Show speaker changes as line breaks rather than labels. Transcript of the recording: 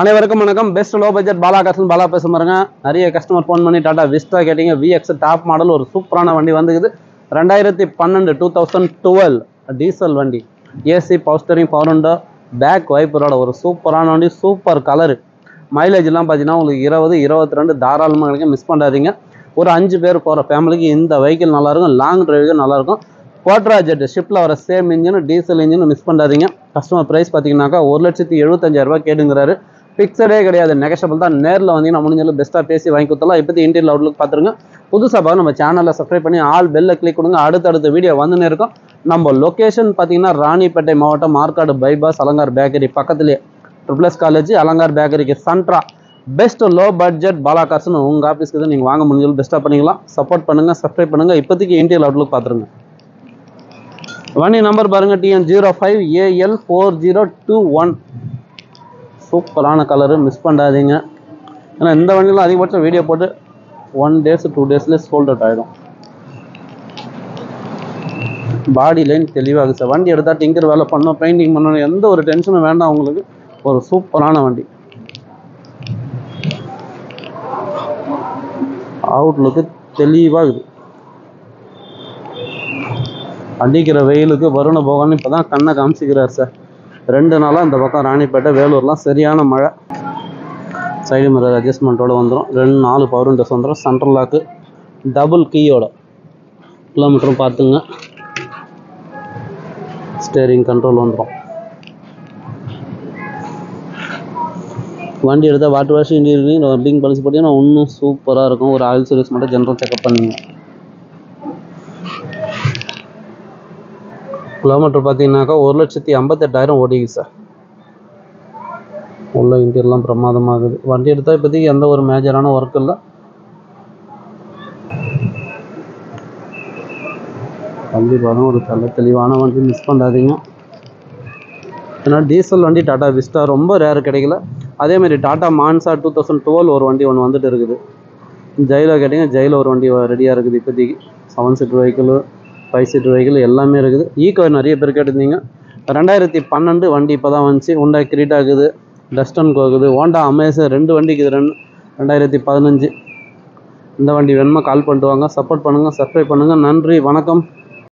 அனைவருக்கும் வணக்கம். Best low budget Bala காசன் பாலா பேச பாருங்க. நிறைய கஸ்டமர் ஃபோன் பண்ணி டாடா விஸ்டா கேட்டீங்க. VX டாப் மாடல் ஒரு சூப்பரான வண்டி வந்துக்குது. 2012 டீசல் வண்டி, AC power steering power window back வைப்பரோட ஒரு சூப்பரான வண்டி. Super colour. மைலேஜ்லாம் பார்த்தீங்கன்னா உங்களுக்கு 20-22 தாராளமாக கிடைக்கும். மிஸ் பண்ணாதீங்க. ஒரு 5 பேர் போகிற ஃபேமிலிக்கு இந்த வெஹிக்கிள் நல்லாயிருக்கும். லாங் டிரைவுக்கு நல்லாயிருக்கும். குவாட்ரா ஜெட் ஷிப்பில் வர same engine, diesel engine. Miss பண்ணாதீங்க. கஸ்டமர் ப்ரைஸ் பார்த்தீங்கன்னாக்கா 1,75,000 கேட்டுங்கிறாரு. ஃபிக்ஸடே கிடையாது, நெகஷபிள் தான். நேரில் வந்தீங்கன்னா முடிஞ்சாலும் பெஸ்ட்டாக பேசி வாங்கி கொடுத்தலாம். இப்போது இன்டீரியல் அவுட்லுக் பார்த்துருங்க. புதுசாக பார்த்து நம்ம சேனலில் சப்ஸ்கிரைப் பண்ணி ஆல் பெல்லை கிளிக் கொடுங்க. அடுத்தடுத்த வீடியோ வந்துன்னு இருக்கும். நம்ம லொக்கேஷன் பார்த்தீங்கன்னா ராணிப்பேட்டை மாவட்டம், மார்க்காடு பைபாஸ், அலங்கார் பேக்கரி பக்கத்துலேயே ட்ரிபிள்எஸ் காலேஜ், அலங்கார் பேக்கரிக்கு சென்ட்ரா. பெஸ்ட் லோ பட்ஜெட் பாலா கார்ஸ்னு உங்கள் ஆஃபீஸ்க்கு தான் நீங்கள் வாங்க முடிஞ்சாலும் பெஸ்ட்டாக பண்ணிக்கலாம். சப்போர்ட் பண்ணுங்கள், சப்ஸ்கிரைப் பண்ணுங்கள். இப்போதைக்கு இன்டீரியல் அவுட்லுக் பார்த்துருங்க. வண்டி நம்பர் பாருங்கள், TN05AL4021. சூப்பரான கலரு. மிஸ் பண்ணாதீங்க. ஏன்னா இந்த வண்டியெலாம் அதிகபட்சம் வீடியோ போட்டு 1 days 2 daysலேயே சோல்ட் அவுட் ஆகிடும். பாடி லைன் தெளிவாகுது சார். வண்டி எடுத்தால் டிங்கர் வேலை பண்ணணும், பெயிண்டிங் பண்ணணும், எந்த ஒரு டென்ஷனும் வேண்டாம். உங்களுக்கு ஒரு சூப்பரான வண்டி. அவுட்லுக்கு தெளிவாகுது. அடிக்கிற வெயிலுக்கு வருண போகணும்னு இப்போ தான் கண்ணை காமிச்சிக்கிறார் சார். 2 நாளாக இந்த பக்கம் ராணிப்பேட்டை வேலூர்லாம் சரியான மழை. சைடு மிரர் அட்ஜஸ்ட்மெண்ட்டோடு வந்துடும். 4 பவர் விண்டோஸ் வந்துடும். சென்ட்ரல் லாக்கு, டபுள் கீயோட. கிலோமீட்டரும் பார்த்துங்க. ஸ்டேரிங் கண்ட்ரோல் வந்துடும். வண்டி எடுத்தால் water wash, interior rubbing polish போட்டிங்கன்னா இன்னும் சூப்பராக இருக்கும். ஒரு ஆயில் சர்வீஸ் மட்டும் ஜென்ரல் செக்அப் பண்ணுங்க. கிலோமீட்டர் பார்த்தீங்கன்னாக்கா 1,58,000 ஓடிக்கு சார். உள்ள இன்டீரியர்லாம் பிரமாதமாகுது. வண்டி எடுத்தால் இப்போதைக்கு எந்த ஒரு மேஜரான ஒர்க் இல்லை. வண்டி பாருங்கள், ஒரு தெளிவான வண்டி. மிஸ் பண்ணாதீங்க. ஏன்னா டீசல் வண்டி டாடா விஸ்டா ரொம்ப ரேர் கிடைக்கல. அதேமாதிரி டாடா மான்சா 2012 ஒரு வண்டி ஒன்று வந்துட்டு இருக்குது. ஜெயிலோ கேட்டிங்க, ஜெயிலோ ஒரு வண்டி ரெடியாக இருக்குது. இப்போதைக்கு 7 சீட்டர் வெஹிக்கிள், 5 சீட்டர் வெஹிக்கிள் எல்லாமே இருக்குது. ஈக்கோ நிறைய பேர் கேட்டிருந்தீங்க. 2012 வண்டி இப்போ தான் வந்துச்சு. ஹோண்டா கிரீட்டா இருக்குது, டஸ்டன் இருக்குது, ஹோண்டா அமேசர் 2 வண்டிக்கு இது 2015. இந்த வண்டி வேணுமா கால் பண்ணிட்டு வாங்க. சப்போர்ட் பண்ணுங்கள், சப்ஸ்கிரைப் பண்ணுங்கள். நன்றி, வணக்கம்.